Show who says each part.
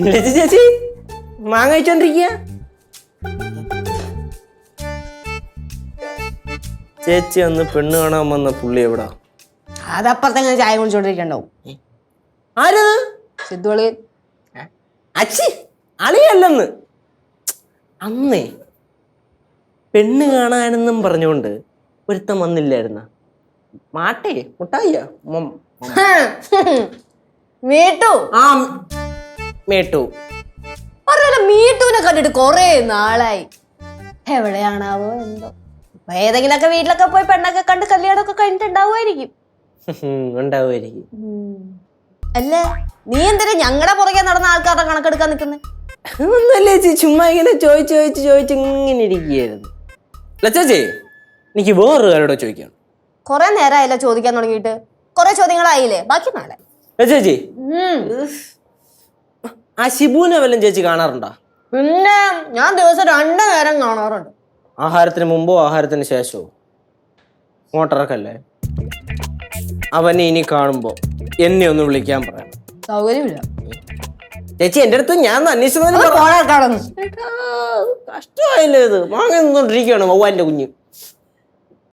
Speaker 1: ചേച്ചി മാങ്ങ കഴിച്ചോണ്ടിരിക്കുക. ചേച്ചി അന്ന് പെണ്ണ് കാണാൻ വന്ന പുള്ളി എവിടാ?
Speaker 2: അതപ്പുറത്തെങ്ങനെ ചായ കുടിച്ചോണ്ടിരിക്കണ്ടാവും.
Speaker 1: ആരത്?
Speaker 2: സിദ്ധുളി.
Speaker 1: അച്ചി അളിയല്ലെന്ന്. അന്നേ പെണ്ണ് കാണാനെന്നും പറഞ്ഞുകൊണ്ട് ഒരുത്തം വന്നില്ലായിരുന്ന മാട്ടേ മുട്ടായിയ
Speaker 2: മീട്ടു.
Speaker 1: ആ മേട്ടു.
Speaker 2: മീട്ടുവിനെ കണ്ടിട്ട് കൊറേ നാളായി. എവിടെയാണാവോ എന്തോ. ഇപ്പൊ ഏതെങ്കിലൊക്കെ വീട്ടിലൊക്കെ പോയി പെണ്ണൊക്കെ കണ്ട് കല്യാണമൊക്കെ കഴിഞ്ഞിട്ടുണ്ടാവുമായിരിക്കും.
Speaker 1: ഉണ്ടാവുമായിരിക്കും.
Speaker 2: അല്ല നീ എന്തിനാ ഞങ്ങളുടെ പുറകെ നടന്ന ആൾക്കാരുടെ കണക്കെടുക്കാൻ നിൽക്കുന്നേ?
Speaker 1: ഒന്നല്ലേ ചേച്ചി, ചുമ്മാ ഇങ്ങനെ ചോദിച്ച് ഇങ്ങനെ ഇരിക്കുകയായിരുന്നു. ചേച്ചി എനിക്ക് വേറൊരു കാരോട് ചോദിക്കണം.
Speaker 2: കൊറേ നേരമായില്ല ചോദിക്കാൻ തുടങ്ങിയിട്ട്. കൊറേ ചോദ്യങ്ങളായില്ലേ? ബാക്കി നാളെ.
Speaker 1: ചേച്ചി ആ ഷിബുവിനെ വല്ലതും ചേച്ചി കാണാറുണ്ടോ?
Speaker 2: പിന്നെ ഞാൻ ദിവസം 2 നേരം കാണാറുണ്ട്.
Speaker 1: ആഹാരത്തിന് മുമ്പോ ആഹാരത്തിന് ശേഷമോ? മോട്ടറക്കല്ലേ. അവനെ ഇനി കാണുമ്പോ എന്നെ ഒന്ന് വിളിക്കാൻ പറയാം.
Speaker 2: സൗകര്യമില്ല
Speaker 1: ചേച്ചി. എന്റെ അടുത്ത് ഞാൻ അന്വേഷിച്ചു. കഷ്ടമായില്ലേ ഇത്? മാങ്ങ നിന്നോണ്ടിരിക്കുകയാണ് വവ്വാന്റെ കുഞ്ഞ്.